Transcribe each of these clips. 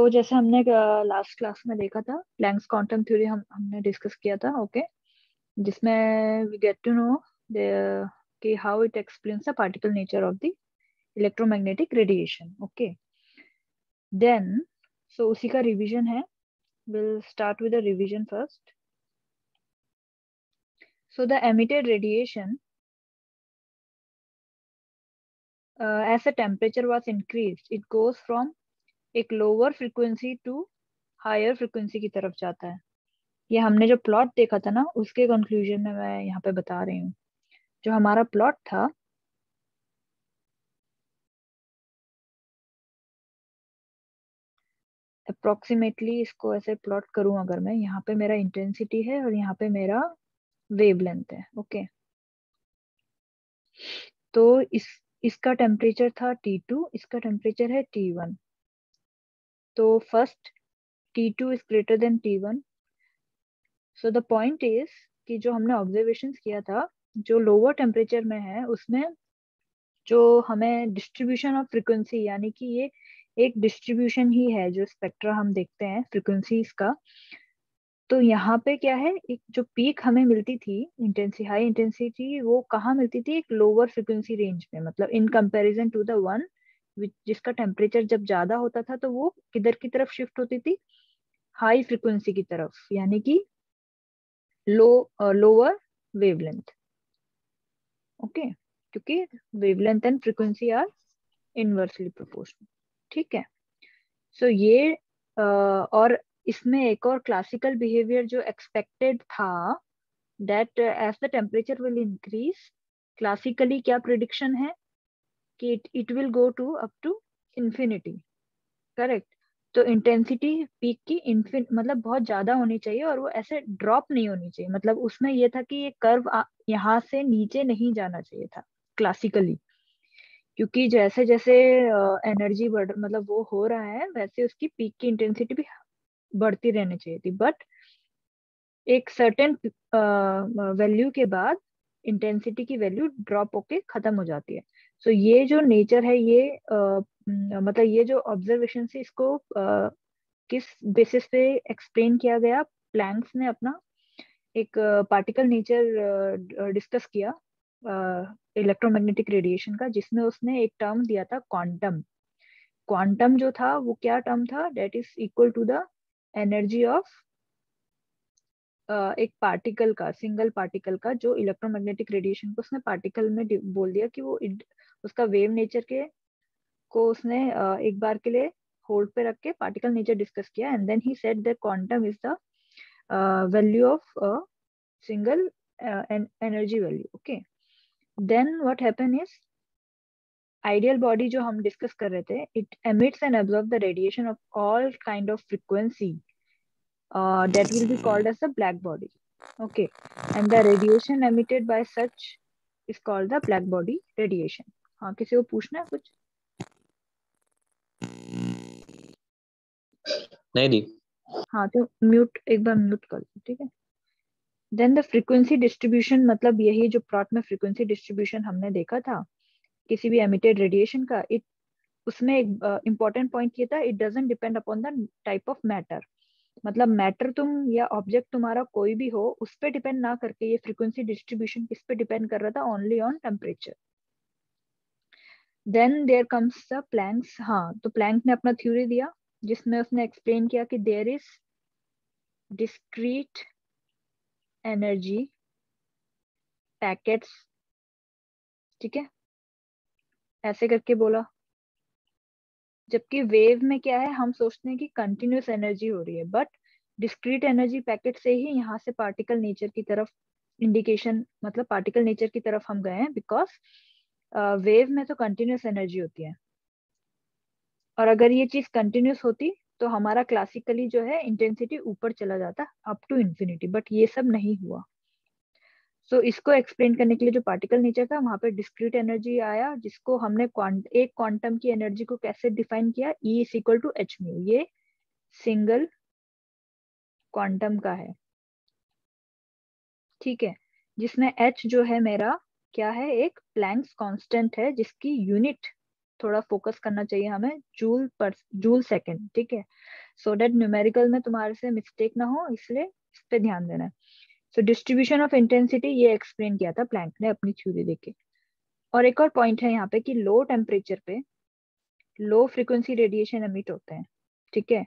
जैसे हमने last class में देखा था, प्लैंक्स क्वांटम थ्योरी हमने डिस्कस किया था, ओके। जिसमें वी गेट टू नो कि how it explains the particle nature of the electromagnetic radiation, okay. Then उसी का रिवीजन है। Will start with the revision first. So the emitted radiation, as the temperature was increased, it goes from एक lower frequency to higher frequency की तरफ जाता है। ये हमने जो प्लॉट देखा था ना, उसके कंक्लूजन में मैं यहाँ पे बता रही हूँ। जो हमारा प्लॉट था, अप्रोक्सीमेटली इसको ऐसे प्लॉट करूं अगर मैं, यहाँ पे मेरा इंटेंसिटी है और यहाँ पे मेरा वेवलेंथ है, ओके। तो इसका टेम्परेचर था T2, इसका टेम्परेचर है T1। तो first T2 is greater than T1। So the point is कि जो हमने ऑब्जर्वेशंस किया था, जो लोअर टेम्परेचर में है उसमें जो हमें डिस्ट्रीब्यूशन ऑफ फ्रीक्वेंसी, यानी कि ये एक डिस्ट्रीब्यूशन ही है जो स्पेक्ट्रा हम देखते हैं फ्रीक्वेंसीज का। तो यहाँ पे क्या है, एक जो पीक हमें मिलती थी इंटेंसिटी, हाई इंटेंसिटी, वो कहाँ मिलती थी? एक लोअर फ्रीक्वेंसी रेंज में, मतलब in comparison to the one जिसका टेम्परेचर जब ज्यादा होता था तो वो किधर की तरफ शिफ्ट होती थी? हाई फ्रीक्वेंसी की तरफ, यानी कि लोअर वेवलेंथ, ओके। क्योंकि wavelength and frequency are inversely proportional, ठीक है। ये और इसमें एक और क्लासिकल बिहेवियर जो एक्सपेक्टेड था, that as the temperature will increase, classically क्या प्रिडिक्शन है कि it will go to up to infinity, correct. तो इंटेंसिटी पीक की मतलब बहुत ज्यादा होनी चाहिए और वो ऐसे ड्रॉप नहीं होनी चाहिए। मतलब उसमें ये था कि ये कर्व यहाँ से नीचे नहीं जाना चाहिए था क्लासिकली, क्योंकि जैसे जैसे एनर्जी बढ़ मतलब वो हो रहा है, वैसे उसकी पीक की इंटेंसिटी भी बढ़ती रहनी चाहिए थी। बट एक सर्टेन वैल्यू के बाद इंटेंसिटी की वैल्यू ड्रॉप होके खत्म हो जाती है। ये जो नेचर है, ये मतलब ये जो ऑब्जर्वेशन से इसको किस बेसिस पे एक्सप्लेन किया गया? प्लैंक्स ने अपना एक पार्टिकल नेचर डिस्कस किया इलेक्ट्रोमैग्नेटिक रेडिएशन का, जिसमें उसने एक टर्म दिया था क्वांटम। क्वांटम जो था वो क्या टर्म था? That is equal to the energy of एक पार्टिकल का, सिंगल पार्टिकल का, जो इलेक्ट्रोमैग्नेटिक रेडिएशन को उसने पार्टिकल में बोल दिया कि वो उसका वेव नेचर के को उसने एक बार के लिए होल्ड पे रख के पार्टिकल नेचर डिस्कस किया। And then he said that quantum is the value of single energy value, okay. Then what happen is, ideal body जो हम डिस्कस कर रहे थे, it emits and absorb the radiation of all kind of frequency that will be called as the black body, okay. And the radiation emitted by such is called the black body radiation. हाँ, किसी को पूछना है कुछ? नहीं दी। हाँ, तो mute, एक बार म्यूट कर दो, ठीक है। देन द फ्रीक्वेंसी डिस्ट्रीब्यूशन, मतलब यही जो प्लॉट में फ्रीक्वेंसी डिस्ट्रीब्यूशन हमने देखा था किसी भी एमिटेड रेडिएशन का, इट उसमें एक इंपॉर्टेंट पॉइंट ये था, it doesn't depend upon the type of matter. मतलब मैटर तुम या ऑब्जेक्ट तुम्हारा कोई भी हो, उस पर डिपेंड ना करके ये फ्रीक्वेंसी डिस्ट्रीब्यूशन किस पे डिपेंड कर रहा था? Only on temperature. Then there comes the Planck's. हाँ, तो प्लैंक ने अपना थ्योरी दिया जिसमें उसने एक्सप्लेन किया कि there is discrete energy packets, ठीक है, ऐसे करके बोला। जबकि वेव में क्या है, हम सोचते हैं कि कंटिन्यूस एनर्जी हो रही है, बट डिस्क्रीट एनर्जी पैकेट से ही यहाँ से पार्टिकल नेचर की तरफ इंडिकेशन, मतलब पार्टिकल नेचर की तरफ हम गए हैं, बिकॉज वेव में तो कंटिन्यूस एनर्जी होती है। और अगर ये चीज कंटिन्यूस होती तो हमारा क्लासिकली जो है इंटेंसिटी ऊपर चला जाता अप टू इंफिनिटी, बट ये सब नहीं हुआ। इसको एक्सप्लेन करने के लिए जो पार्टिकल नेचर था, वहां पे डिस्क्रीट एनर्जी आया, जिसको हमने एक क्वांटम की एनर्जी को कैसे डिफाइन किया? E is equal to H mu. ये सिंगल क्वांटम का है, ठीक है, जिसमें h जो है मेरा क्या है? एक प्लैंक्स कांस्टेंट है, जिसकी यूनिट थोड़ा फोकस करना चाहिए हमें जूल सेकंड, ठीक है, सो दैट न्यूमेरिकल में तुम्हारे से मिस्टेक ना हो, इसलिए इस पे ध्यान देना है। सो डिस्ट्रीब्यूशन ऑफ इंटेंसिटी ये एक्सप्लेन किया था प्लैंक ने अपनी थ्योरी देके। और एक और पॉइंट है यहाँ पे कि लो टेम्परेचर पे लो फ्रिक्वेंसी रेडिएशन एमिट होते हैं, ठीक है।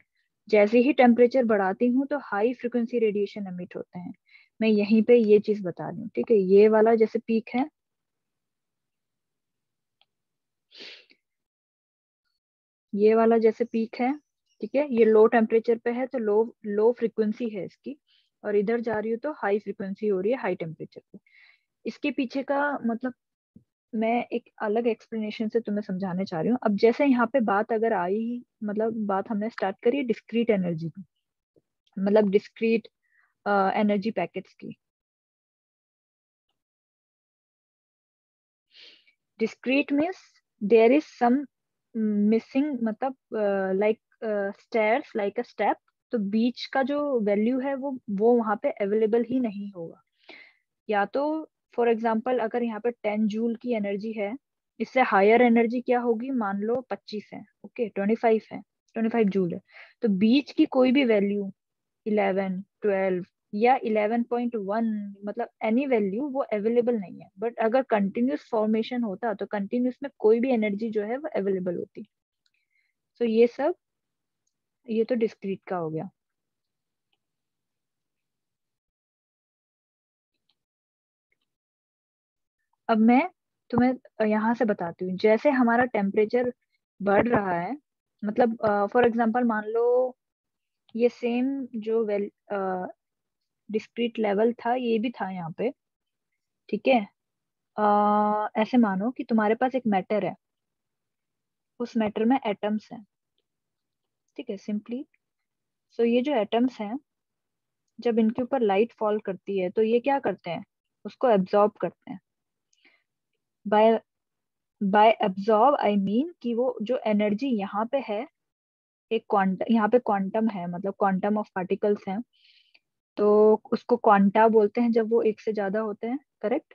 जैसे ही टेम्परेचर बढ़ाती हूँ तो हाई फ्रिक्वेंसी रेडिएशन एमिट होते हैं। मैं यहीं पे ये चीज बता रही हूँ, ठीक है। ये वाला जैसे पीक है, ये वाला जैसे पीक है, ठीक है, ये लो टेम्परेचर पे है तो लो लो फ्रिक्वेंसी है इसकी, और इधर जा रही हूँ तो हाई फ्रिक्वेंसी हो रही है हाई टेम्परेचर पे। इसके पीछे का मतलब मैं एक अलग एक्सप्लेनेशन से तुम्हें समझाने चाह रही हूँ। अब जैसे यहाँ पे बात अगर आई, मतलब बात हमने स्टार्ट करी डिस्क्रीट एनर्जी की, मतलब डिस्क्रीट एनर्जी पैकेट्स की। Discrete means there is some missing, मतलब like stairs, like a step, तो बीच का जो वैल्यू है वो वहां पे अवेलेबल ही नहीं होगा। या तो फॉर एग्जांपल अगर यहाँ पे 10 जूल की एनर्जी है, इससे हायर एनर्जी क्या होगी, मान लो 25 है, ओके 25 है, 25 जूल है, तो बीच की कोई भी वैल्यू 11, 12 या 11.1, मतलब एनी वैल्यू वो अवेलेबल नहीं है। बट अगर कंटिन्यूस फॉर्मेशन होता तो कंटिन्यूस में कोई भी एनर्जी जो है वो अवेलेबल होती। तो ये सब, ये तो डिस्क्रीट का हो गया। अब मैं तुम्हें यहाँ से बताती हूँ, जैसे हमारा टेम्परेचर बढ़ रहा है, मतलब फॉर एग्जांपल मान लो ये सेम जो डिस्क्रीट लेवल था ये भी था यहाँ पे, ठीक है। ऐसे मानो कि तुम्हारे पास एक मैटर है, उस मैटर में एटम्स हैं, ठीक है, सिंपली। सो ये जो एटम्स हैं, जब इनके ऊपर लाइट फॉल करती है तो ये क्या करते हैं, उसको एब्जॉर्ब करते हैं। By by absorb I mean कि वो जो एनर्जी यहाँ पे है, एक क्वांटम, यहाँ पे क्वांटम है, मतलब क्वांटम ऑफ पार्टिकल्स हैं, तो उसको क्वांटा बोलते हैं जब वो एक से ज्यादा होते हैं, करेक्ट।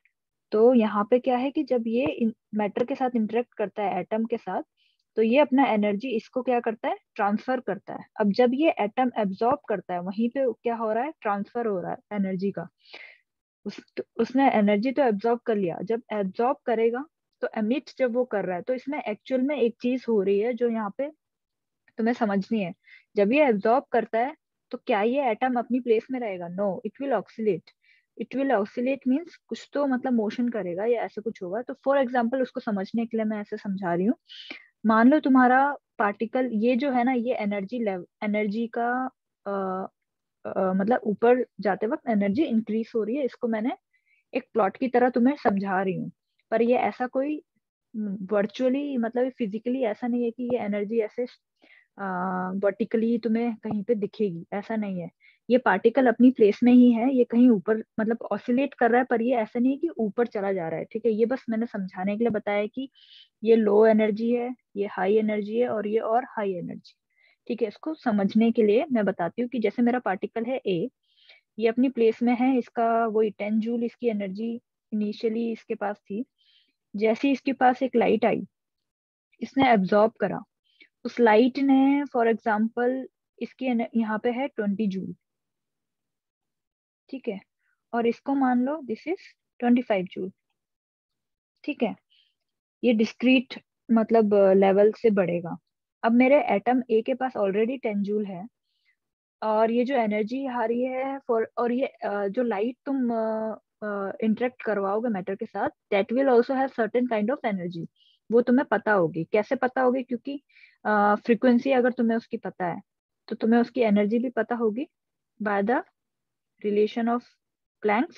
तो यहाँ पे क्या है कि जब ये मैटर के साथ इंटरेक्ट करता है, एटम के साथ, तो ये अपना एनर्जी इसको क्या करता है, ट्रांसफर करता है। अब जब ये एटम एब्जॉर्ब करता है, वहीं पे क्या हो रहा है, ट्रांसफर हो रहा है एनर्जी का। उसने एनर्जी तो एब्जॉर्ब कर लिया, जब एब्जॉर्ब करेगा तो एमिट जब वो कर रहा है, तो इसमें एक्चुअल में एक चीज हो रही है जो यहाँ पे तुम्हें समझनी है। जब ये एब्जॉर्ब करता है तो क्या ये एटम अपनी प्लेस में रहेगा, no, it will oscillate. It will oscillate means कुछ तो मतलब मोशन करेगा या ऐसा कुछ होगा। तो फॉर एग्जाम्पल उसको समझने के लिए मैं ऐसे समझा रही हूँ। मान लो तुम्हारा पार्टिकल ये जो है ना, ये एनर्जी लेवल, एनर्जी का मतलब ऊपर जाते वक्त एनर्जी इंक्रीज हो रही है, इसको मैंने एक प्लॉट की तरह तुम्हें समझा रही हूँ। पर ये ऐसा कोई वर्चुअली, मतलब फिजिकली ऐसा नहीं है कि ये एनर्जी ऐसे वर्टिकली तुम्हें कहीं पे दिखेगी, ऐसा नहीं है। ये पार्टिकल अपनी प्लेस में ही है, ये कहीं ऊपर मतलब ऑसिलेट कर रहा है, पर ये ऐसा नहीं है कि ऊपर चला जा रहा है, ठीक है। ये बस मैंने समझाने के लिए बताया कि ये लो एनर्जी है, ये हाई एनर्जी है, और ये और हाई एनर्जी, ठीक है। इसको समझने के लिए मैं बताती हूँ कि जैसे मेरा पार्टिकल है ए, ये अपनी प्लेस में है, इसका वही 10 जूल इसकी एनर्जी इनिशियली इसके पास थी। जैसे ही इसके पास एक लाइट आई, इसने एब्जॉर्ब करा, उस लाइट ने फॉर एग्जाम्पल इसकी यहाँ पे है 20 जूल, ठीक है, और इसको मान लो दिस इज 25 जूल, ठीक है। ये डिस्क्रीट मतलब लेवल से बढ़ेगा। अब मेरे एटम ए के पास ऑलरेडी 10 जूल है, और ये जो एनर्जी आ रही है फॉर, और ये जो लाइट तुम इंटरेक्ट करवाओगे मैटर के साथ, that will also have certain kind of energy. वो तुम्हें पता होगी, कैसे पता होगी, क्योंकि फ्रीक्वेंसी अगर तुम्हें उसकी पता है तो तुम्हें उसकी एनर्जी भी पता होगी, by the relation of Planck's,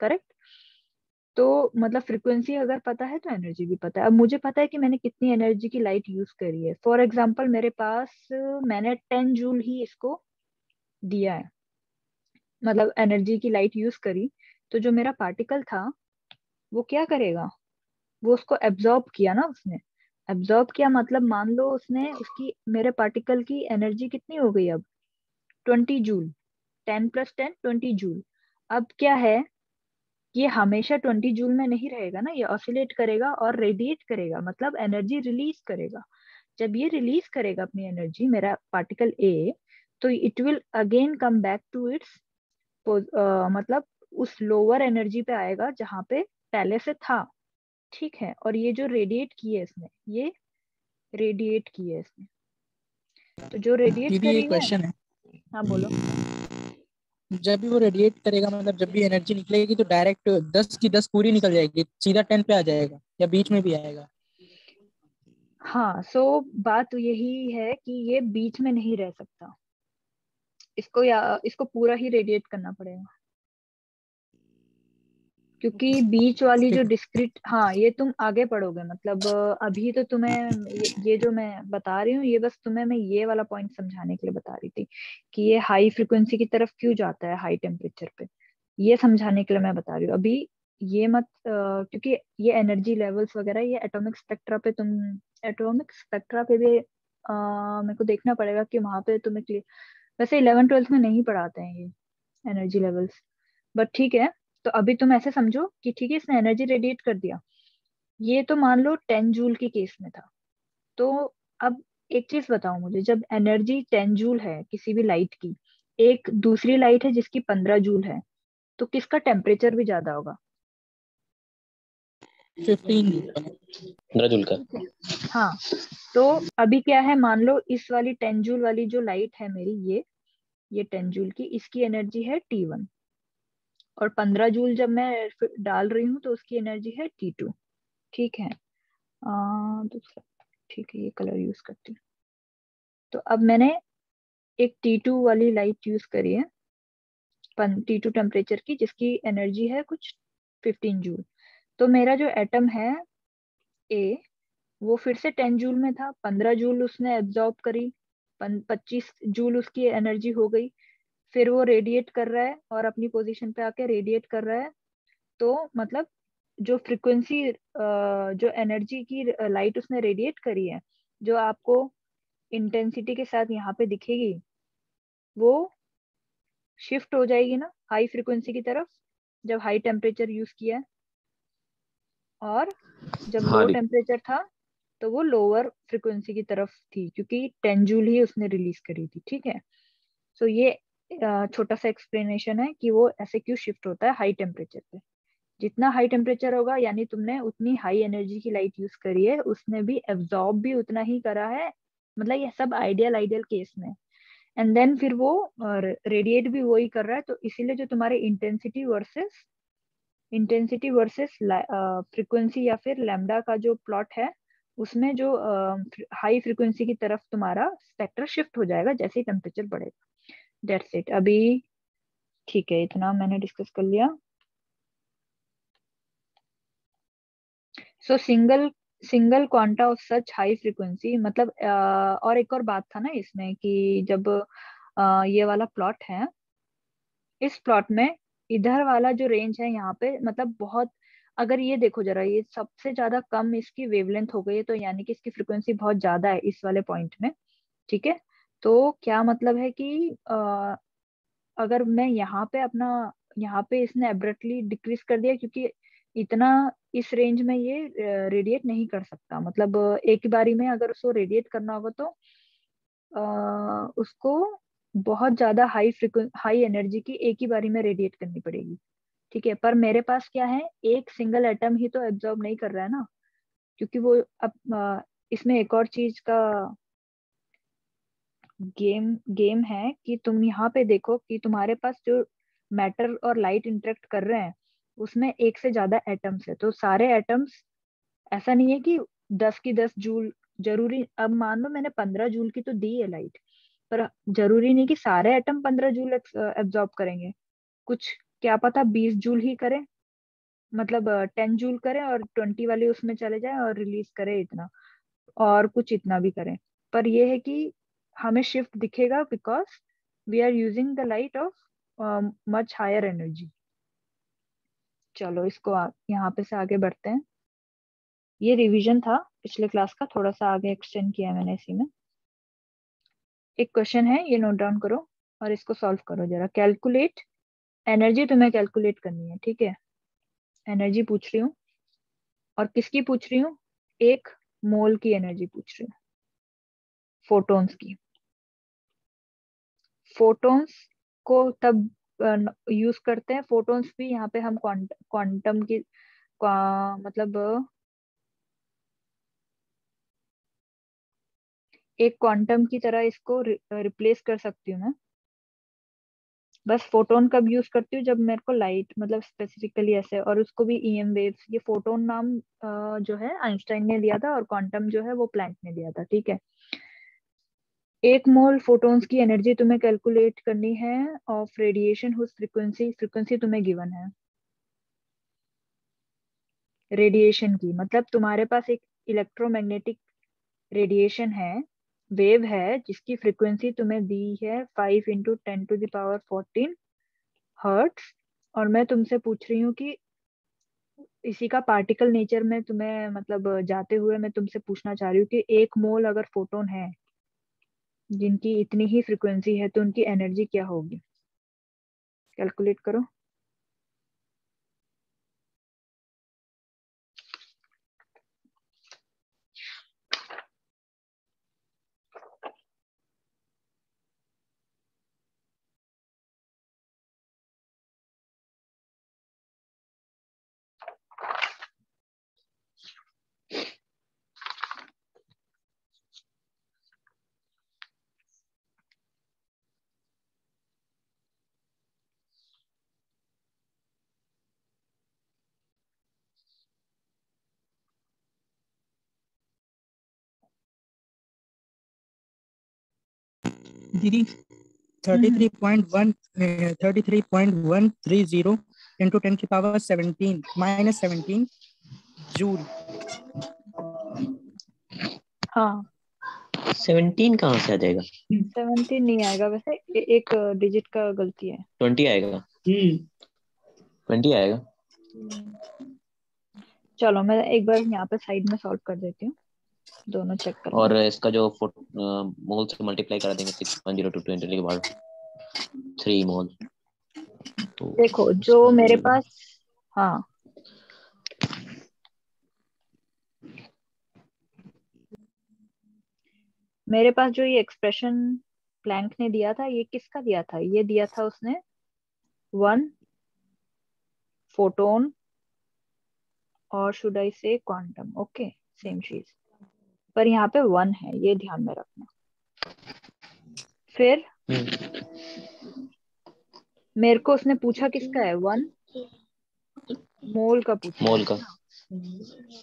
correct. तो मतलब फ्रीक्वेंसी अगर पता है तो एनर्जी भी पता है। अब मुझे पता है कि मैंने कितनी एनर्जी की लाइट यूज करी है, फॉर एग्जाम्पल मेरे पास मैंने 10 जूल ही इसको दिया है, मतलब एनर्जी की लाइट यूज करी। तो जो मेरा पार्टिकल था वो क्या करेगा, वो उसको एब्जॉर्ब किया ना, उसने एब्जॉर्ब किया, मतलब मान लो उसने उसकी, मेरे पार्टिकल की एनर्जी कितनी हो गई अब, 20 जूल, 10 + 10 20 जूल। अब क्या है, ये हमेशा 20 जूल में नहीं रहेगा ना, ये ऑसिलेट करेगा और रेडिएट करेगा, मतलब एनर्जी रिलीज करेगा। जब ये रिलीज करेगा अपनी एनर्जी, मेरा पार्टिकल ए, तो it will again come back to its, मतलब उस लोअर एनर्जी पे आएगा जहां पे पहले से था। ठीक है, और ये जो रेडिएट की है इसने, ये रेडिएट की है इसने, तो जो रेडिएट दीदी करी एक है। क्वेश्चन है, हाँ बोलो। जब भी वो रेडिएट करेगा, मतलब जब भी एनर्जी निकलेगी तो डायरेक्ट 10 की 10 पूरी निकल जाएगी, सीधा 10 पे आ जाएगा, या बीच में भी आएगा? हाँ, बात यही है कि ये बीच में नहीं रह सकता, इसको पूरा ही रेडिएट करना पड़ेगा, क्योंकि बीच वाली जो ठीक है। डिस्क्रीट, हाँ ये तुम आगे पढ़ोगे, मतलब अभी तो तुम्हें ये जो मैं बता रही हूँ, ये बस तुम्हें मैं ये वाला पॉइंट समझाने के लिए बता रही थी कि ये हाई फ्रिक्वेंसी की तरफ क्यों जाता है हाई टेम्परेचर पे, ये समझाने के लिए मैं बता रही हूँ अभी। ये मत क्योंकि ये एनर्जी लेवल्स वगैरह, ये एटॉमिक स्पेक्ट्रा पे भी मेरे को देखना पड़ेगा कि वहां पे तुम्हें क्लियर, वैसे 11th 12th में नहीं पढ़ाते हैं ये एनर्जी लेवल्स, बट ठीक है। तो अभी तुम ऐसे समझो कि ठीक है, इसने एनर्जी रेडिएट कर दिया, ये तो मान लो 10 जूल के केस में था। तो अब एक चीज बताओ मुझे, जब एनर्जी 10 जूल है किसी भी लाइट की, एक दूसरी लाइट है जिसकी 15 जूल है, तो किसका टेम्परेचर भी ज्यादा होगा? 15। 15 जूल का। ठीक है। हाँ, तो अभी क्या है, मान लो इस वाली 10 जूल वाली जो लाइट है मेरी, ये 10 जूल की, इसकी एनर्जी है T1, और 15 जूल जब मैं डाल रही हूँ तो उसकी एनर्जी है T2। ठीक है, दूसरा, ठीक है, ये कलर यूज करती हूँ। तो अब मैंने एक T2 वाली लाइट यूज करी है, T2 टेम्परेचर की, जिसकी एनर्जी है कुछ 15 जूल। तो मेरा जो एटम है ए, वो फिर से 10 जूल में था, 15 जूल उसने एब्जॉर्ब करी, 25 जूल उसकी एनर्जी हो गई, फिर वो रेडिएट कर रहा है और अपनी पोजीशन पे आके रेडिएट कर रहा है। तो मतलब जो फ्रिक्वेंसी, जो एनर्जी की लाइट उसने रेडिएट करी है, जो आपको इंटेंसिटी के साथ यहाँ पे दिखेगी, वो शिफ्ट हो जाएगी ना हाई फ्रिक्वेंसी की तरफ, जब हाई टेम्परेचर यूज किया है, और जब हाँ लो दी। टेम्परेचर था तो वो लोअर फ्रिक्वेंसी की तरफ थी, क्योंकि 10 जूल ही उसने रिलीज करी थी। ठीक है, सो ये छोटा सा एक्सप्लेनेशन है कि वो ऐसे क्यों शिफ्ट होता है हाई टेम्परेचर पे। जितना हाई टेम्परेचर होगा, यानी तुमने उतनी हाई एनर्जी की लाइट यूज करी है, उसने भी एब्जॉर्ब भी उतना ही करा है, मतलब ये सब आइडियल आइडियल केस में। एंड देन फिर वो रेडिएट भी वही कर रहा है, तो इसीलिए जो तुम्हारे इंटेंसिटी वर्सेस फ्रीक्वेंसी या फिर लैम्डा का जो प्लॉट है, उसमें जो हाई फ्रीक्वेंसी की तरफ तुम्हारा स्पेक्ट्रा शिफ्ट हो जाएगा जैसे ही टेम्परेचर बढ़ेगा। दैट्स इट अभी। ठीक है, इतना मैंने डिस्कस कर लिया। सो single single quanta of such high frequency, मतलब और एक और बात था ना इसमें कि जब ये वाला प्लॉट है, इस प्लॉट में इधर वाला जो रेंज है यहाँ पे, मतलब बहुत, अगर ये देखो जरा, ये सबसे ज्यादा कम इसकी वेवलेंथ हो गई है, तो यानी कि इसकी फ्रिक्वेंसी बहुत ज्यादा है इस वाले पॉइंट में। ठीक है, तो क्या मतलब है कि अगर मैं यहाँ पे अपना, यहाँ पे इसने एब्रप्टली डिक्रीज कर दिया, क्योंकि इतना इस रेंज में ये रेडिएट नहीं कर सकता, मतलब एक ही बारी में अगर उसको रेडिएट करना होगा तो उसको बहुत ज्यादा हाई एनर्जी की एक ही बारी में रेडिएट करनी पड़ेगी। ठीक है, पर मेरे पास क्या है, एक सिंगल एटम ही तो एब्जॉर्ब नहीं कर रहा है ना, क्योंकि वो अब इसमें एक और चीज का गेम गेम है कि तुम यहाँ पे देखो कि तुम्हारे पास जो मैटर और लाइट इंटरेक्ट कर रहे हैं, उसमें एक से ज्यादा एटम्स है, तो सारे एटम्स, ऐसा नहीं है कि 10 की 10 जूल, जरूरी, अब मान लो मैंने 15 जूल की तो दी है लाइट, पर जरूरी नहीं कि सारे एटम 15 जूल एब्जॉर्ब करेंगे, कुछ क्या पता 20 जूल ही करें, मतलब 10 जूल करें और 20 वाले उसमें चले जाए और रिलीज करे इतना, और कुछ इतना भी करें। पर यह है कि हमें शिफ्ट दिखेगा because we are using the light of much higher energy. चलो इसको यहाँ पे से आगे बढ़ते हैं। ये रिवीजन था पिछले क्लास का, थोड़ा सा आगे एक्सटेंड किया है मैंने इसी में। एक क्वेश्चन है, ये नोट डाउन करो और इसको सॉल्व करो जरा। कैलकुलेट, एनर्जी तुम्हें कैलकुलेट करनी है, ठीक है। एनर्जी पूछ रही हूँ, और किसकी पूछ रही हूँ? एक मोल की एनर्जी पूछ रही हूँ, फोटॉन्स की। फोटॉन्स को तब यूज करते हैं, फोटॉन्स भी यहाँ पे हम क्वांटम की मतलब एक क्वांटम की तरह इसको रिप्लेस कर सकती हूँ मैं। बस फोटोन कब यूज करती हूँ? जब मेरे को लाइट मतलब स्पेसिफिकली ऐसे, और उसको भी ईएम वेव्स। ये फोटोन नाम जो है आइंस्टाइन ने दिया था, और क्वांटम जो है वो प्लैंक ने दिया था, ठीक है। एक मोल फोटॉन्स की एनर्जी तुम्हें कैलकुलेट करनी है of radiation whose frequency, frequency तुम्हें गिवन है रेडिएशन की। मतलब तुम्हारे पास एक इलेक्ट्रोमैग्नेटिक रेडिएशन है, वेव है, जिसकी फ्रीक्वेंसी तुम्हें दी है 5 × 10⁻14 हर्ट्स। और मैं तुमसे पूछ रही हूँ कि इसी का पार्टिकल नेचर में तुम्हें मतलब जाते हुए मैं तुमसे पूछना चाह रही हूँ कि एक मोल अगर फोटोन है जिनकी इतनी ही फ्रीक्वेंसी है, तो उनकी एनर्जी क्या होगी? कैलकुलेट करो। दीदी 33.130 into 10⁻17 -17 जूल। हाँ, 17 कहाँ से आ जाएगा? 17 नहीं आएगा वैसे, एक डिजिट का गलती है। 20 आएगा। 20 आएगा। चलो मैं एक बार यहाँ पे साइड में सॉल्व कर देती हूँ, दोनों चेक कर और लो। इसका जो मोल से मल्टीप्लाई कर देंगे 6.02 के बाद 3 मोल। तो देखो जो मेरे पास, हाँ मेरे पास जो ये एक्सप्रेशन प्लैंक ने दिया था, ये किसका दिया था? ये दिया था उसने 1 फोटोन, और शुड आई से क्वांटम, ओके सेम चीज। पर यहाँ पे 1 है, ये ध्यान में रखना। फिर मेरे को उसने पूछा किसका है? 1 मोल का पूछा मोल का। है ना।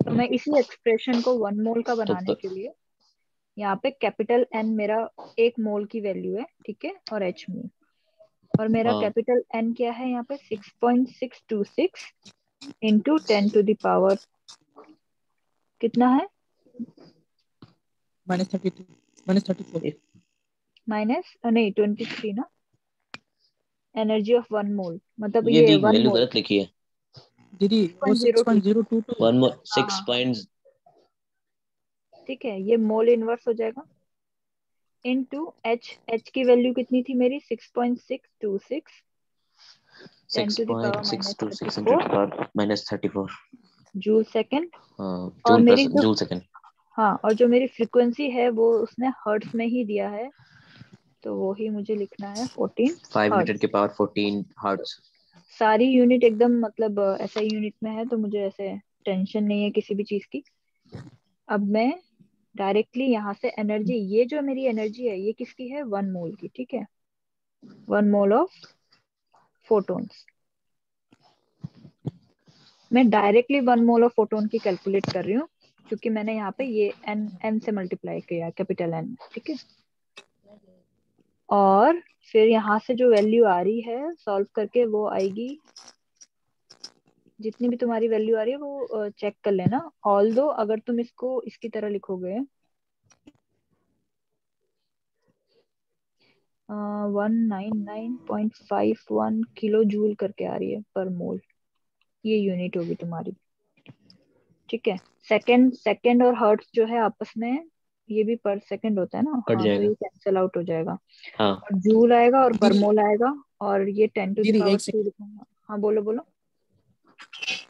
तो मैं इसी एक्सप्रेशन को 1 मोल का तो बनाने के लिए यहाँ पे कैपिटल एन मेरा एक मोल की वैल्यू है, ठीक है, और एच में, और मेरा हाँ, कैपिटल एन क्या है यहाँ पे? 6.626 इंटू 10⁻, कितना है? -32 -34 माइनस नहीं 23 ना, एनर्जी ऑफ 1 मोल, मतलब ये ये दी 1 वैल्यू मोल गलत लिखी है। दीदी वो 6.02। 6.022। 1 हाँ 6 हाँ हाँ, पॉइंट। ठीक है, ये मोल इनवर्स हो जाएगा इनटू एच। एच की वैल्यू कितनी थी मेरी? 6.626 10⁻, 6.626 into -34 -34। Joule second. और जूल मेरी प्लस जो, जूल सेकंड। हाँ, और जो मेरी फ्रीक्वेंसी है वो उसने हर्ट्स में ही दिया है, तो वो ही मुझे लिखना है 14 हर्ट्ज। 5 × 10⁻14 हर्ट्ज। सारी यूनिट एकदम मतलब ऐसा यूनिट में है, तो मुझे ऐसे टेंशन नहीं है किसी भी चीज की। अब मैं डायरेक्टली यहाँ से एनर्जी, ये जो मेरी एनर्जी है ये किसकी है? 1 मोल की, ठीक है, 1 मोल ऑफ फोटोन्स। मैं डायरेक्टली 1 मोल ऑफ फोटोन की कैलकुलेट कर रही हूँ, क्योंकि मैंने यहाँ पे ये एन एन से मल्टीप्लाई किया, कैपिटल एन, ठीक है। और फिर यहाँ से जो वैल्यू आ रही है सॉल्व करके वो आएगी, जितनी भी तुम्हारी वैल्यू आ रही है वो चेक कर लेना। ऑल दो अगर तुम इसको इसकी तरह लिखोगे 199.51 किलो जूल करके आ रही है पर मोल, ये यूनिट होगी तुम्हारी, ठीक है। सेकंड सेकंड और हर्ट्ज जो है आपस में, ये भी पर सेकंड होता है ना, कट हाँ, तो जाएगा। ये कैंसिल आउट हो जाएगा, हाँ, और जूल आएगा और पर दीदी मोल आएगा, और ये 10 टू द दीदी पावर एक 3 सेकंड। लिखूंगा। हाँ बोलो बोलो।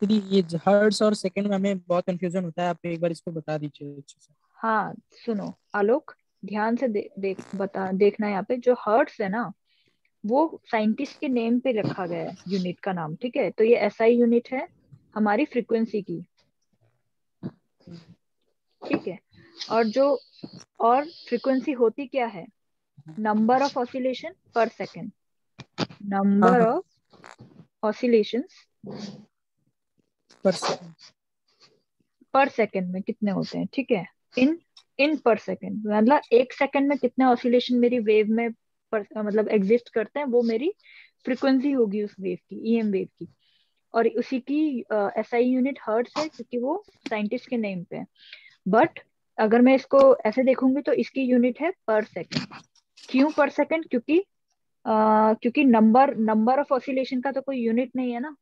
दीदी ये हर्ट्स और सेकंड में हमें बहुत कंफ्यूजन होता है, आप एक बार इसको बता दीजिए अच्छे से। हाँ सुनो आलोक, ध्यान से देखना यहाँ पे, जो हर्ट्स है ना वो साइंटिस्ट के नेम पे रखा गया है यूनिट का नाम, ठीक है। तो ये एसआई यूनिट है हमारी फ्रीक्वेंसी की, ठीक है। और जो और फ्रीक्वेंसी होती क्या है, नंबर ऑफ ऑसिलेशन पर सेकेंड, हाँ नंबर हाँ, ऑफ ऑसिलेशंस पर सेकंड। पर सेकेंड में कितने होते हैं, ठीक है। इन इन पर सेकेंड मतलब एक सेकेंड में कितने ऑसिलेशन मेरी वेव में मतलब एग्जिस्ट करते हैं, वो मेरी फ्रीक्वेंसी होगी उस वेव की, ईएम वेव की। और उसी की एसआई यूनिट हर्ट्स है, क्योंकि वो साइंटिस्ट के नेम पे है। बट अगर मैं इसको ऐसे देखूंगी तो इसकी यूनिट है पर सेकेंड। क्यों पर सेकेंड, क्योंकि नंबर नंबर ऑफ ऑसिलेशन का तो कोई यूनिट नहीं है ना,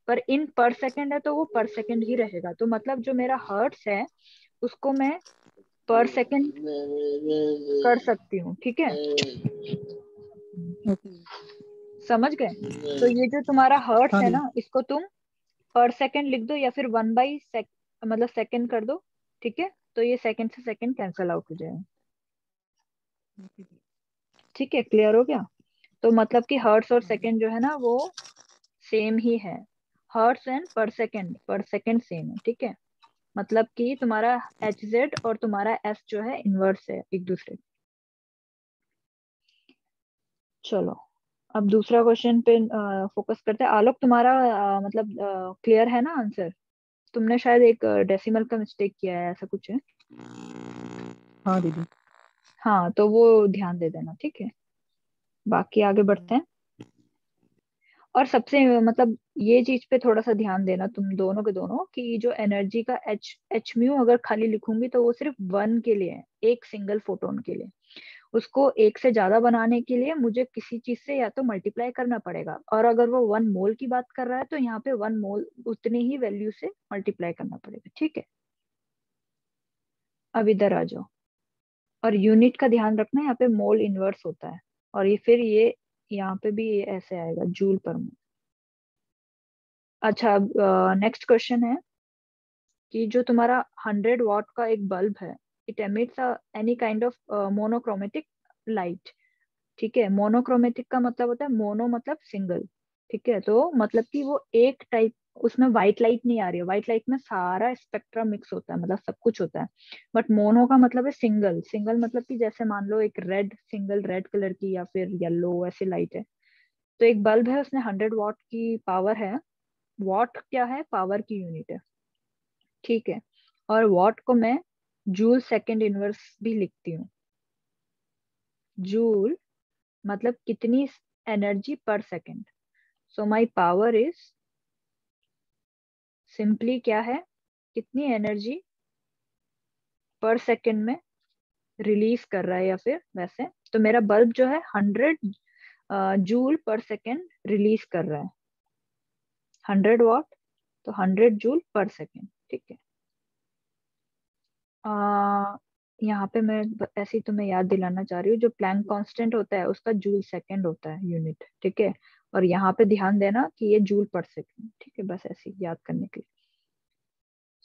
पर इन पर सेकेंड है तो वो पर सेकेंड ही रहेगा। तो मतलब जो मेरा हर्ट्स है उसको मैं पर सेकेंड कर सकती हूँ, ठीक है। ओके। समझ गए? तो ये जो तुम्हारा हर्ट्स हाँ है दीदी। ना, इसको तुम पर सेकेंड लिख दो या फिर 1/सेक मतलब सेकेंड कर दो, ठीक है। तो ये सेकेंड से सेकेंड कैंसल आउट हो जाएगा, ठीक है। क्लियर हो गया? तो मतलब कि हर्ट्स और सेकेंड जो है ना वो सेम ही है। हर्ट्स एंड पर सेकेंड सेम है, ठीक है। मतलब कि तुम्हारा एच जेड और तुम्हारा एस जो है इनवर्स है एक दूसरे के। चलो अब दूसरा क्वेश्चन पे फोकस करते हैं। आलोक तुम्हारा मतलब क्लियर है ना आंसर? तुमने शायद एक डेसिमल का मिस्टेक किया है, ऐसा कुछ है। हाँ दीदी। हाँ तो वो ध्यान दे देना, ठीक है। बाकी आगे बढ़ते हैं। और सबसे मतलब ये चीज पे थोड़ा सा ध्यान देना तुम दोनों के दोनों, कि जो एनर्जी का एच एच म्यू अगर खाली लिखूंगी तो वो सिर्फ वन के लिए है, एक सिंगल फोटोन के लिए। उसको एक से ज्यादा बनाने के लिए मुझे किसी चीज से या तो मल्टीप्लाई करना पड़ेगा, और अगर वो 1 मोल की बात कर रहा है तो यहाँ पे 1 मोल उतनी ही वैल्यू से मल्टीप्लाई करना पड़ेगा, ठीक है। अब इधर आ जाओ, और यूनिट का ध्यान रखना, यहाँ पे मोल इनवर्स होता है। और ये फिर ये यहाँ पे भी ये ऐसे आएगा, जूल पर मोल। अच्छा अब नेक्स्ट क्वेश्चन है कि जो तुम्हारा 100 वाट का एक बल्ब है, it emits any kind of monochromatic light, ठीक है। मोनोक्रोमेटिक का मतलब होता है, मोनो मतलब सिंगल, ठीक है। तो मतलब कि वो एक टाइप, उसमें व्हाइट लाइट नहीं आ रही है। व्हाइट लाइट में सारा स्पेक्ट्रम मिक्स होता है, मतलब सब कुछ होता है। बट मोनो का मतलब है सिंगल। सिंगल मतलब कि जैसे मान लो एक रेड, सिंगल रेड कलर की या फिर येलो ऐसी लाइट है। तो एक बल्ब है, उसने 100 वाट की पावर है। वाट क्या है, पावर की यूनिट है, ठीक है। और वाट को मैं जूल सेकेंड इनवर्स भी लिखती हूँ। जूल मतलब कितनी एनर्जी पर second. So my power is simply क्या है, कितनी एनर्जी पर सेकेंड में रिलीज कर रहा है, या फिर वैसे तो मेरा बल्ब जो है 100 जूल पर सेकेंड रिलीज कर रहा है। 100 वाट तो 100 जूल पर सेकेंड, ठीक है। यहाँ पे मैं ऐसे ही तुम्हें याद दिलाना चाह रही हूँ, जो प्लैंक कांस्टेंट होता है उसका जूल सेकेंड होता है यूनिट, ठीक है। और यहाँ पे ध्यान देना कि ये जूल पर सेकेंड, ठीक है, बस ऐसे ही याद करने के लिए।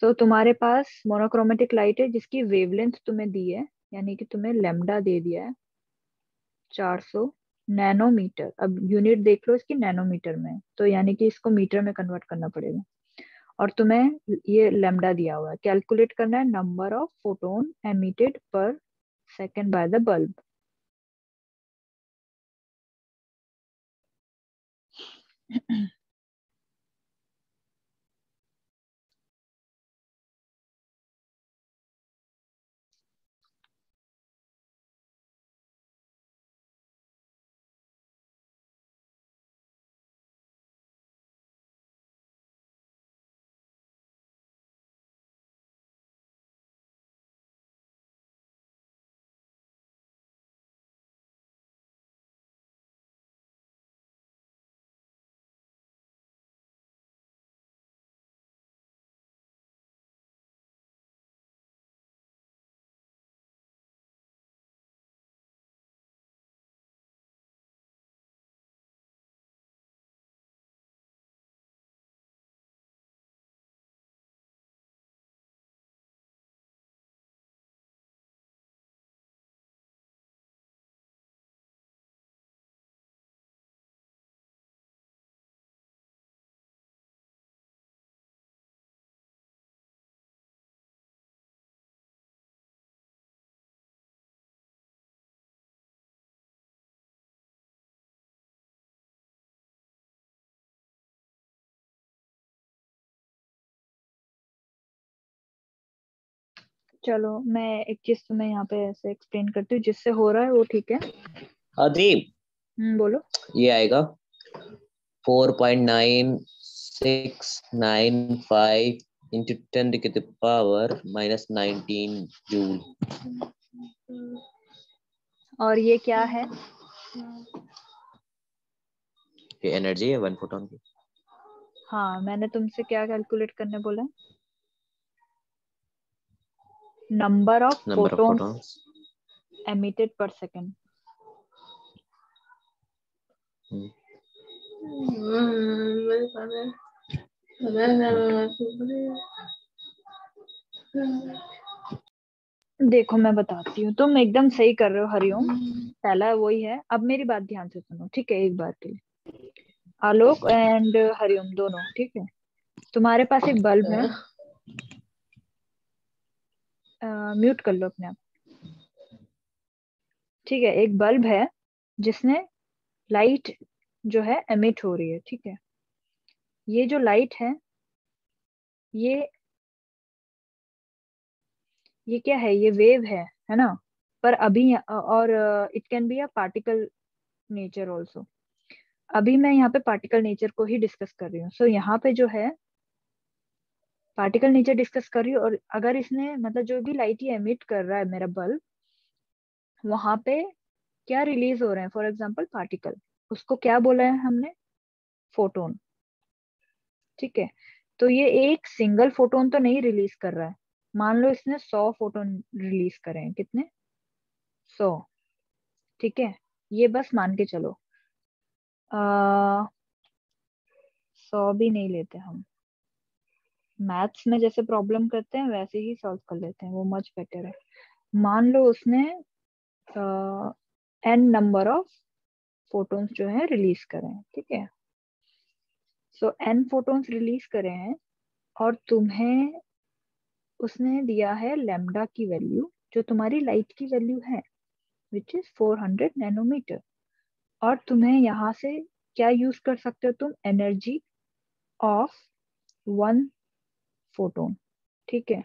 सो तुम्हारे पास मोनोक्रोमेटिक लाइट है जिसकी वेवलेंथ तुम्हें दी है, यानी कि तुम्हें लेमडा दे दिया है 400 नैनोमीटर। अब यूनिट देख लो इसकी, नैनोमीटर में है, तो यानी कि इसको मीटर में कन्वर्ट करना पड़ेगा। और तुम्हें ये लेमडा दिया हुआ है, कैलकुलेट करना है नंबर ऑफ फोटोन एमिटेड पर सेकेंड बाय द बल्ब। चलो मैं एक चीज तुम्हें यहाँ पे ऐसे एक्सप्लेन करती हूँ, जिससे हो रहा है वो ठीक है। दीप, बोलो। ये आएगा 4.9695 into 10 to the power minus 19 joule. और ये क्या है? ये एनर्जी है 1 फोटोन की। हाँ, मैंने तुमसे क्या कैलकुलेट करने बोला? नंबर ऑफ फोटॉन्स एमिटेड पर सेकेंड। देखो मैं बताती हूँ, तुम एकदम सही कर रहे हो हरिओम, पहला वही है। अब मेरी बात ध्यान से सुनो, ठीक है? एक बार के लिए, आलोक एंड हरिओम दोनों, ठीक है? तुम्हारे पास एक बल्ब है, म्यूट कर लो अपने आप, ठीक है? एक बल्ब है जिसने लाइट जो है एमिट हो रही है, ठीक है? ये जो लाइट है, ये क्या है? ये वेव है ना? पर अभी और it can be a particle nature also. अभी मैं यहाँ पे पार्टिकल नेचर को ही डिस्कस कर रही हूँ। सो यहाँ पे जो है पार्टिकल नेचर डिस्कस कर रही हूँ। और अगर इसने मतलब जो भी लाइट ये एमिट कर रहा है मेरा बल्ब, वहां पे क्या रिलीज हो रहे हैं? फॉर एग्जाम्पल पार्टिकल, उसको क्या बोला है हमने? फोटोन, ठीक है? तो ये एक सिंगल फोटोन तो नहीं रिलीज कर रहा है। मान लो इसने 100 फोटोन रिलीज करे हैं। कितने? 100, ठीक है? ये बस मान के चलो। 100 भी नहीं लेते हम, मैथ्स में जैसे प्रॉब्लम करते हैं वैसे ही सॉल्व कर लेते हैं, वो मच बेटर है। मान लो उसने एन नंबर ऑफ फोटोन्स जो है रिलीज करे हैं, ठीक है? सो एन फोटोन्स रिलीज करे हैं, और तुम्हें उसने दिया है लैम्डा की वैल्यू, जो तुम्हारी लाइट की वैल्यू है, विच इज 400 नैनोमीटर। और तुम्हें यहाँ से क्या यूज कर सकते हो तुम? एनर्जी ऑफ वन फोटोन, ठीक है?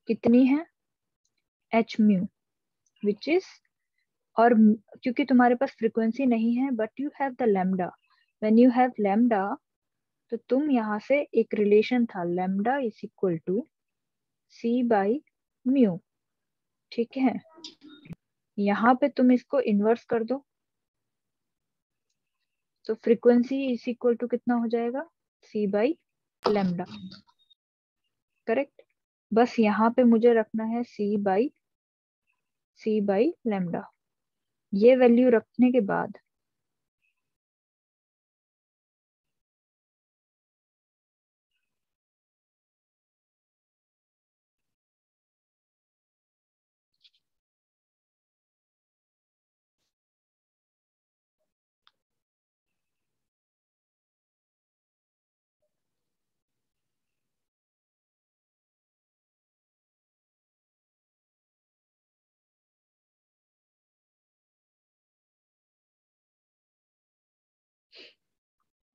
कितनी है? एच म्यू, विच इज, और क्योंकि तुम्हारे पास फ्रीक्वेंसी नहीं है but you have the lambda, when you have lambda, तो तुम यहाँ से एक रिलेशन था, lambda is equal to C by mu, ठीक है? यहाँ पे तुम इसको इन्वर्स कर दो, तो फ्रीक्वेंसी इज इक्वल टू कितना हो जाएगा? सी बाई लैम्डा, करेक्ट? बस यहाँ पे मुझे रखना है सी बाई लैम्डा। ये वैल्यू रखने के बाद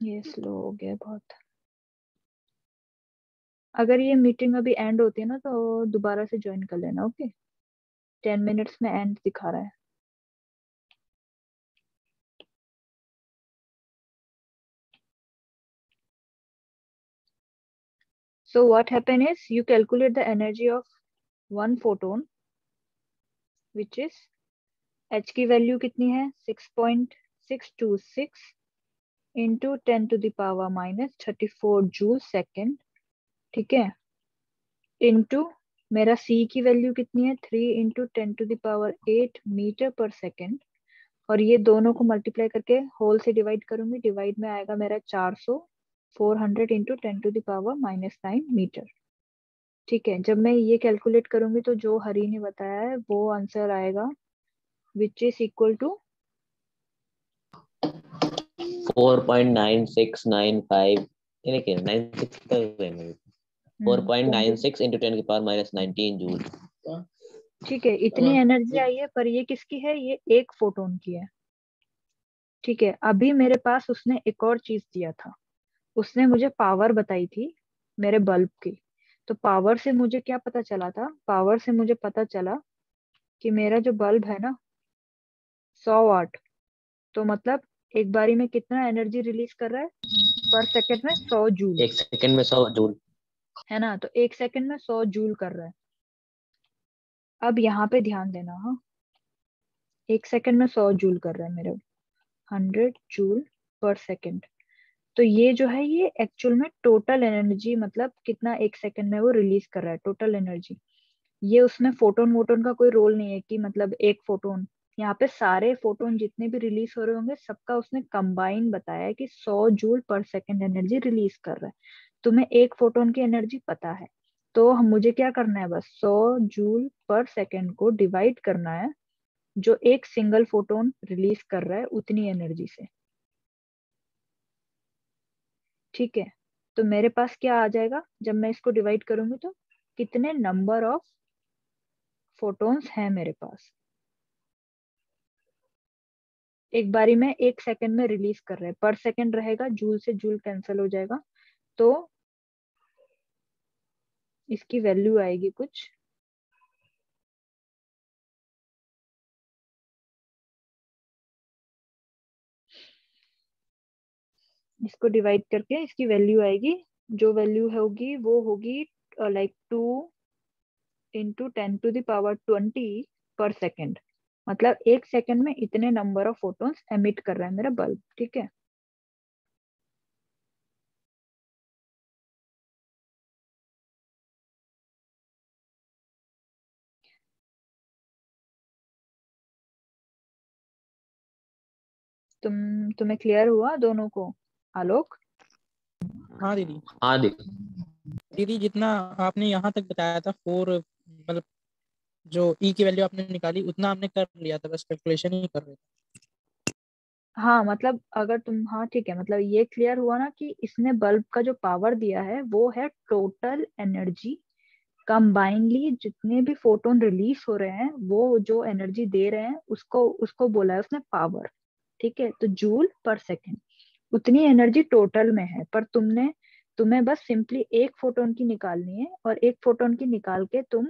ये स्लो हो गया बहुत। अगर ये मीटिंग अभी एंड होती है ना तो दोबारा से ज्वाइन कर लेना, ओके? 10 मिनट्स में एंड दिखा रहा है। So what happen is you calculate the energy of one photon, which is h की वैल्यू कितनी है? 6.626 into 10 to the power minus 34 joule second, ठीक है? इंटू मेरा c की वैल्यू कितनी है? 3 into 10 to the power 8 metre पर सेकेंड। और ये दोनों को मल्टीप्लाई करके होल से डिवाइड करूंगी, डिवाइड में आएगा मेरा 400, 400 into 10 to the power minus 9 metre, ठीक है? जब मैं ये कैलकुलेट करूंगी तो जो हरी ने बताया है वो आंसर आएगा, विच इज इक्वल टू 4.9695, ये देखिए 96 का लेंगे, 4.96 into 10 की पावर माइनस 19 जूल। ठीक है? इतनी एनर्जी आई है, पर ये किसकी है? ये एक फोटोन की है, ठीक है? अभी मेरे पास उसने एक और चीज दिया था, उसने मुझे पावर बताई थी मेरे बल्ब की। तो पावर से मुझे क्या पता चला था, पावर से मुझे पता चला कि मेरा जो बल्ब है ना 100 वाट, तो मतलब एक बारी में कितना एनर्जी रिलीज कर रहा है पर सेकंड में 100 जूल, 1 सेकंड में 100 जूल। है ना। तो 1 सेकंड में 100 जूल कर रहा है। अब यहाँ पे ध्यान देना, हाँ 1 सेकंड में 100 जूल कर रहा है मेरा, 100 जूल पर सेकंड। तो ये जो है ये एक्चुअल में टोटल एनर्जी, मतलब कितना 1 सेकंड में वो रिलीज कर रहा है टोटल एनर्जी। ये उसमें फोटोन वोटोन का कोई रोल नहीं है कि मतलब एक फोटोन, यहाँ पे सारे फोटोन जितने भी रिलीज हो रहे होंगे सबका उसने कंबाइन बताया है कि 100 जूल पर सेकंड एनर्जी रिलीज कर रहा है। तुम्हें एक फोटोन की एनर्जी पता है, तो हम मुझे क्या करना है, बस 100 जूल पर सेकंड को डिवाइड करना है जो एक सिंगल फोटोन रिलीज कर रहा है उतनी एनर्जी से। ठीक है, तो मेरे पास क्या आ जाएगा जब मैं इसको डिवाइड करूंगी, तो कितने नंबर ऑफ फोटोन्स हैं मेरे पास एक बारी में 1 सेकंड में रिलीज कर रहे हैं। पर सेकंड रहेगा, जूल से जूल कैंसिल हो जाएगा, तो इसकी वैल्यू आएगी कुछ, इसको डिवाइड करके इसकी वैल्यू आएगी, जो वैल्यू होगी वो होगी लाइक 2 इंटू 10⁻20 पर सेकेंड। मतलब 1 सेकंड में इतने नंबर ऑफ फोटोन्स एमिट कर रहा है मेरा बल्ब। ठीक है, तुम्हें क्लियर हुआ दोनों को, आलोक? हाँ दीदी। हाँ दीदी। दीदी जितना आपने यहाँ तक बताया था 4, मतलब जो ई की वैल्यू आपने निकाली उतना हमने कर लिया था, बस कैलकुलेशन ही कर रहे थे। हाँ मतलब अगर तुम, हाँ ठीक है, मतलब ये क्लियर हुआ ना कि इसने बल्ब का जो पावर दिया है वो है टोटल एनर्जी, कंबाइनली जितने भी फोटोन रिलीज हो रहे हैं वो जो एनर्जी दे रहे हैं उसको उसको बोला है उसने पावर। ठीक है, तो जूल पर सेकेंड उतनी एनर्जी टोटल में है, पर तुम्हें बस सिंपली एक फोटोन की निकालनी है, और एक फोटोन की निकाल के तुम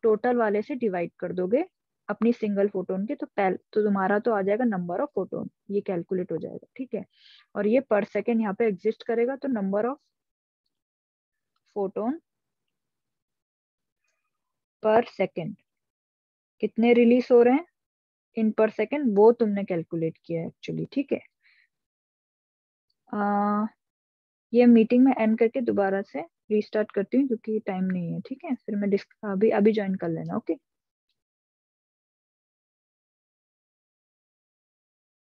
टोटल वाले से डिवाइड कर दोगे अपनी सिंगल फोटोन के, तो तुम्हारा तो आ जाएगा नंबर ऑफ फोटोन, ये कैलकुलेट हो जाएगा। ठीक है, और ये पर सेकेंड यहाँ पे एग्जिस्ट करेगा, तो नंबर ऑफ फोटोन पर सेकेंड कितने रिलीज हो रहे हैं इन पर सेकेंड, वो तुमने कैलकुलेट किया है एक्चुअली। ठीक है, ये मीटिंग में एंड करके दोबारा से रीस्टार्ट करती हूँ क्योंकि टाइम नहीं है। ठीक है, फिर मैं अभी ज्वाइन कर लेना। ओके।